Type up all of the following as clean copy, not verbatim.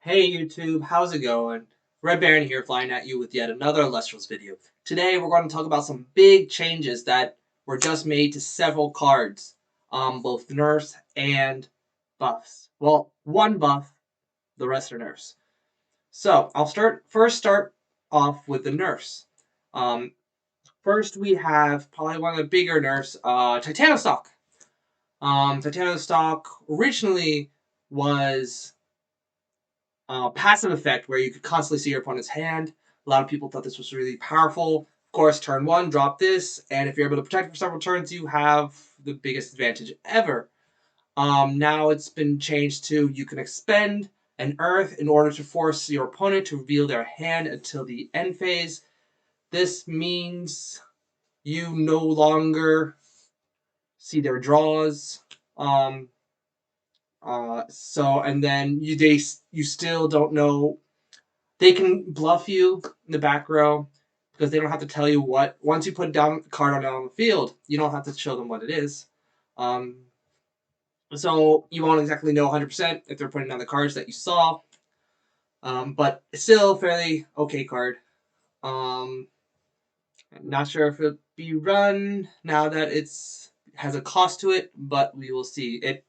Hey YouTube, how's it going? Red Baron here flying at you with yet another Elestrals video. Today we're going to talk about some big changes that were just made to several cards. Both nerfs and buffs. Well, one buff, the rest are nerfs. So I'll start off with the nerfs. Um, First we have probably one of the bigger nerfs, Titanostalk. Titanostalk originally was passive effect where you could constantly see your opponent's hand. A lot of people thought this was really powerful. Of course, turn one, drop this, and if you're able to protect for several turns, you have the biggest advantage ever. Now it's been changed to you can expend an earth in order to force your opponent to reveal their hand until the end phase. This means you no longer see their draws. Um, and then you still don't know. They can bluff you in the back row because they don't have to tell you what. Once you put down the card on the field, you don't have to show them what it is. Um, so you won't exactly know 100% if they're putting down the cards that you saw. But it's still a fairly okay card. I'm not sure if it'll be run now that it's has a cost to it, but we will see.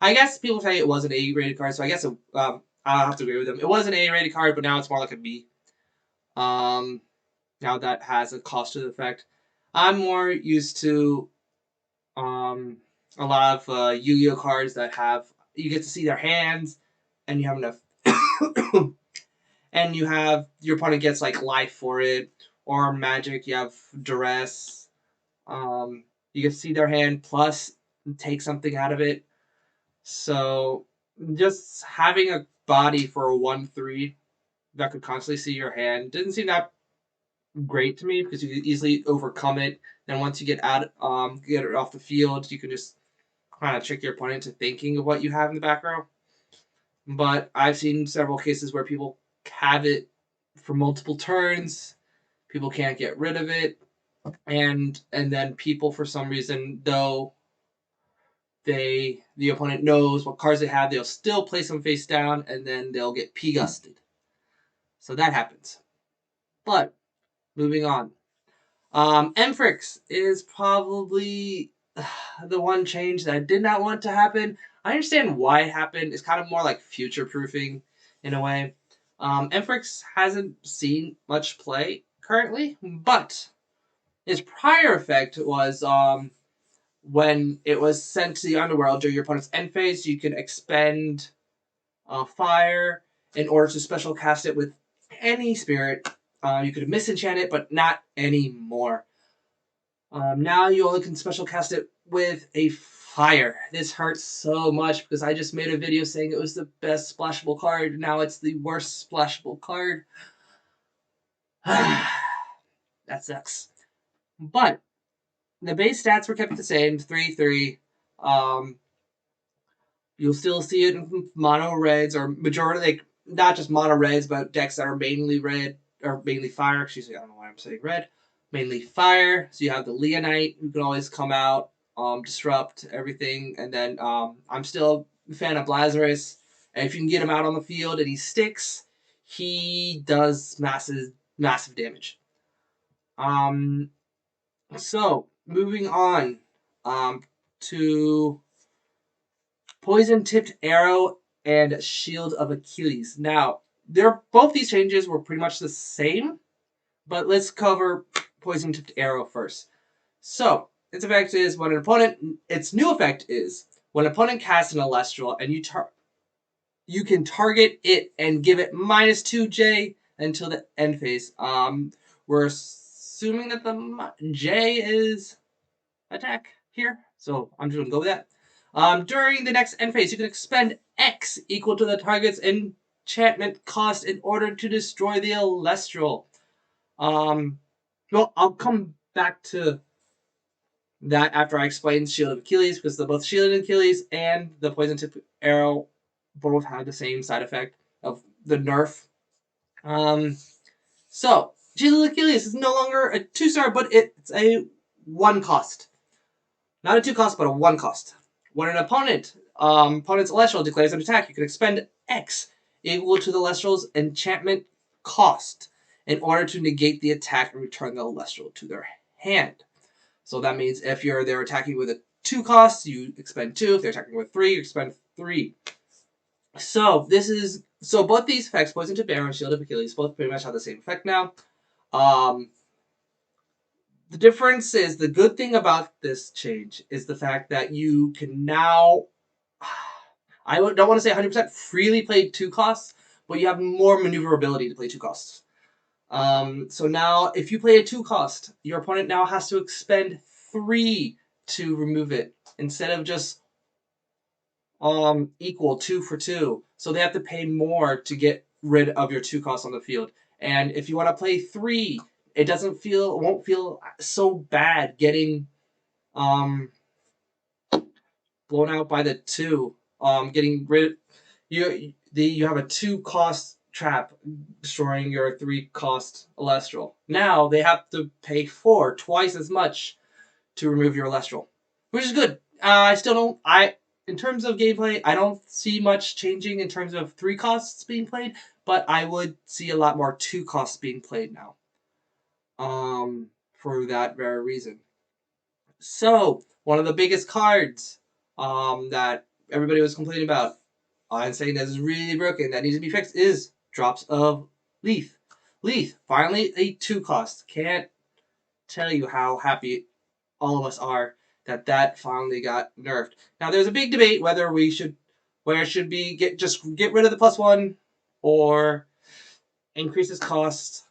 I guess people say it was an A rated card, so I guess I'll have to agree with them. It was an A rated card, but now it's more like a B. Um, Now that has a cost to the effect. I'm more used to a lot of Yu-Gi-Oh cards that have you get to see their hands, and you have enough, and you have your opponent gets like life for it, or Magic. You have duress. You get to see their hand plus take something out of it. So just having a body for a 1/3 that could constantly see your hand didn't seem that great to me because you can easily overcome it. And once you get it off the field, you can just kind of trick your opponent into thinking of what you have in the back row. But I've seen several cases where people have it for multiple turns. People can't get rid of it, and then people for some reason, though the opponent knows what cards they have, they'll still place them face down, and then they'll get P-gusted. So that happens. But moving on. Emfrix is probably the one change that I did not want to happen. I understand why it happened. It's kind of more like future proofing in a way. Emfrix hasn't seen much play currently, but its prior effect was when it was sent to the underworld during your opponent's end phase, you can expend fire in order to special cast it with any spirit. You could misenchant it, but not anymore. Now you only can special cast it with a fire. This hurts so much because I just made a video saying it was the best splashable card. Now it's the worst splashable card. That sucks. But the base stats were kept the same, 3/3. Um, you'll still see it in mono reds or majority, like not just mono reds, but decks that are mainly red or mainly fire. Excuse me, I don't know why I'm saying red. Mainly fire. So you have the Leonite who can always come out, disrupt everything, and then I'm still a fan of Lazarus. And if you can get him out on the field and he sticks, he does massive damage. Um, so moving on, to Poison Tipped Arrow and Shield of Achilles. Now, both these changes were pretty much the same, but let's cover Poison Tipped Arrow first. So, its effect is when an opponent, its new effect is when an opponent casts an Elestral and you can target it and give it -2J until the end phase. We're assuming that the J is attack here, so I'm just gonna go with that. During the next end phase, you can expend X equal to the target's enchantment cost in order to destroy the Elestral. Well, I'll come back to that after I explain Shield of Achilles, because both Shield of Achilles and the Poison Tip Arrow both have the same side effect of the nerf. So, Shield of Achilles is no longer a 2-star, but it's a 1 cost. Not a 2 cost, but a 1 cost. When an opponent's Celestial declares an attack, you can expend X equal to the Elestral's enchantment cost in order to negate the attack and return the Elestral to their hand. So that means if they're attacking with a 2 cost, you expend 2. If they're attacking with 3, you expend 3. So both these effects, Poison to Bear and Shield of Achilles, both pretty much have the same effect now. The difference is, the good thing about this change is the fact that you can now, I don't want to say 100% freely play 2 costs, but you have more maneuverability to play 2 costs. So now, if you play a 2 cost, your opponent now has to expend 3 to remove it, instead of just equal 2 for 2. So they have to pay more to get rid of your 2 costs on the field. And if you want to play 3, it won't feel so bad getting blown out by the 2. Getting rid you have a 2 cost trap destroying your 3 cost Elestral. Now they have to pay 4, twice as much, to remove your Elestral, which is good. In terms of gameplay, I don't see much changing in terms of 3 costs being played, but I would see a lot more 2 costs being played now. For that very reason. So, one of the biggest cards that everybody was complaining about, and saying that is really broken, that needs to be fixed, is Drops of Leaf. Leaf, finally a 2 cost. Can't tell you how happy all of us are that finally got nerfed. Now, there's a big debate whether it should be just get rid of the +1 or increase its cost.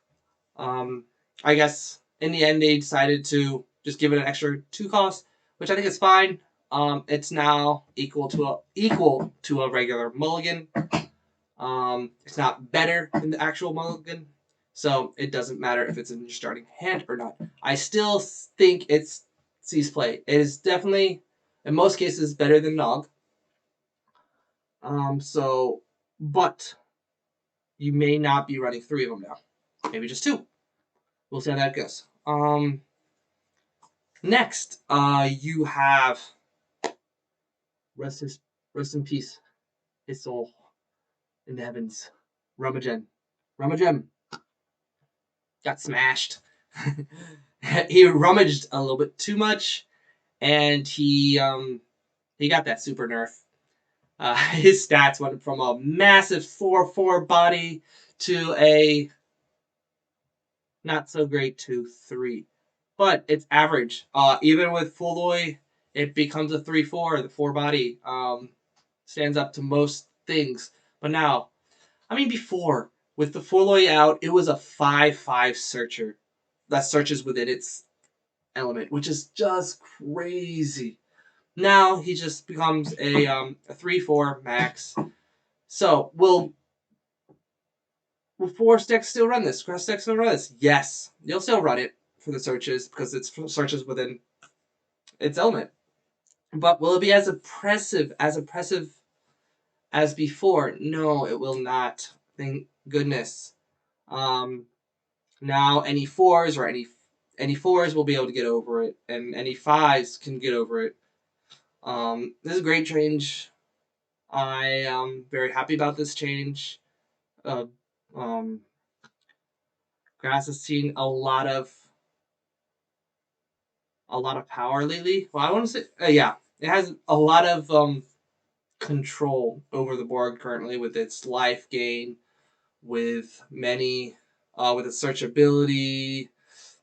I guess in the end they decided to just give it an extra 2 cost, which I think is fine. It's now equal to a regular mulligan. It's not better than the actual mulligan, so it doesn't matter if it's in your starting hand or not. I still think it sees play. It is definitely, in most cases, better than Nog. But you may not be running 3 of them now. Maybe just 2. We'll see how that goes. Next, you have rest in peace, his soul in the heavens. Rummagen got smashed. He rummaged a little bit too much, and he got that super nerf. His stats went from a massive 4/4 body to a not so great 2/3. But it's average. Even with Fulloy, it becomes a 3/4. The 4 body stands up to most things. But now, before, with the Fulloy out, it was a 5/5 searcher that searches within its element, which is just crazy. Now he just becomes a 3/4 max. So will 4 sticks still run this? Grass sticks still run this? Yes, you'll still run it for the searches because it's searches within its element. But will it be as oppressive as before? No, it will not. Thank goodness. Now any 4s or any 4s will be able to get over it, and any 5s can get over it. This is a great change. I am very happy about this change. Grass has seen a lot of power lately. Well, I want to say, it has a lot of control over the board currently with its life gain, with its search ability.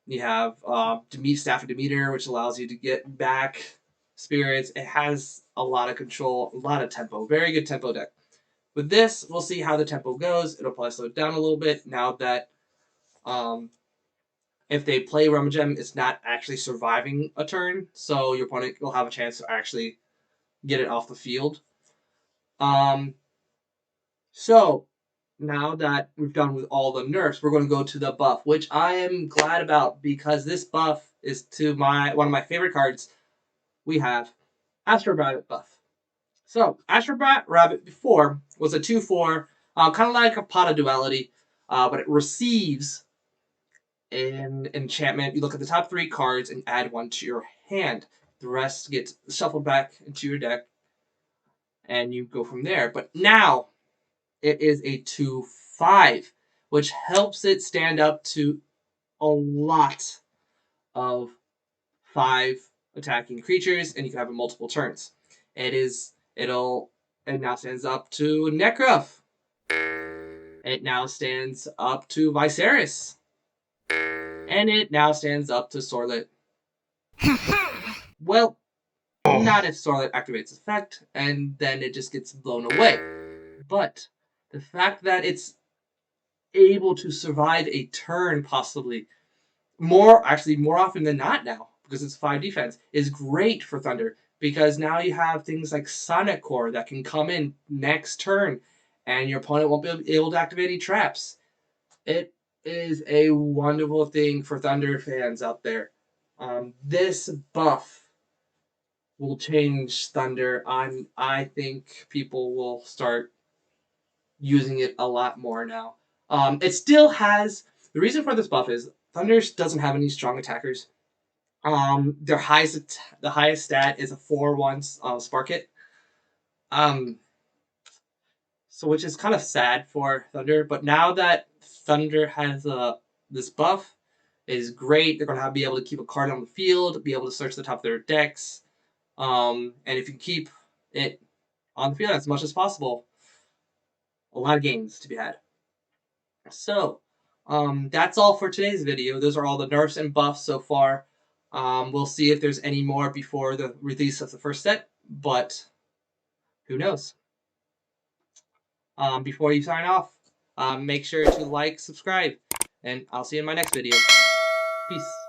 You have Staff of Demeter, which allows you to get back spirits. It has a lot of control, a lot of tempo. Very good tempo deck. With this, we'll see how the tempo goes. It'll probably slow down a little bit now that if they play Rummagem, it's not actually surviving a turn, so your opponent will have a chance to actually get it off the field. So now that we've done with all the nerfs, we're going to go to the buff, which I am glad about because this buff is to one of my favorite cards. We have Astro Rabbit buff. So Astro Rabbit before was a 2/4, kind of like a Pot of Duality, but it receives an enchantment. You look at the top 3 cards and add 1 to your hand. The rest gets shuffled back into your deck, and you go from there. But now it is a 2/5, which helps it stand up to a lot of 5 attacking creatures, and you can have it multiple turns. It now stands up to Necruff. It now stands up to Viserys. And it now stands up to Sorlet. Well, not if Sorlet activates effect, and then it just gets blown away. But the fact that it's able to survive a turn, possibly more often than not now, because it's 5 defense, is great for Thunder, because now you have things like Sonic Core that can come in next turn, and your opponent won't be able to activate any traps. It is a wonderful thing for Thunder fans out there. This buff will change Thunder. I think people will start using it a lot more now. It still has, the reason for this buff is Thunder doesn't have any strong attackers. The highest stat is a 4/1 Spark Hit. So which is kind of sad for Thunder, but now that Thunder has this buff, it is great. They're gonna be able to keep a card on the field, be able to search the top of their decks, and if you keep it on the field as much as possible, a lot of games to be had. So, that's all for today's video. Those are all the nerfs and buffs so far. We'll see if there's any more before the release of the first set, but who knows? Before you sign off, make sure to like, subscribe, and I'll see you in my next video. Peace.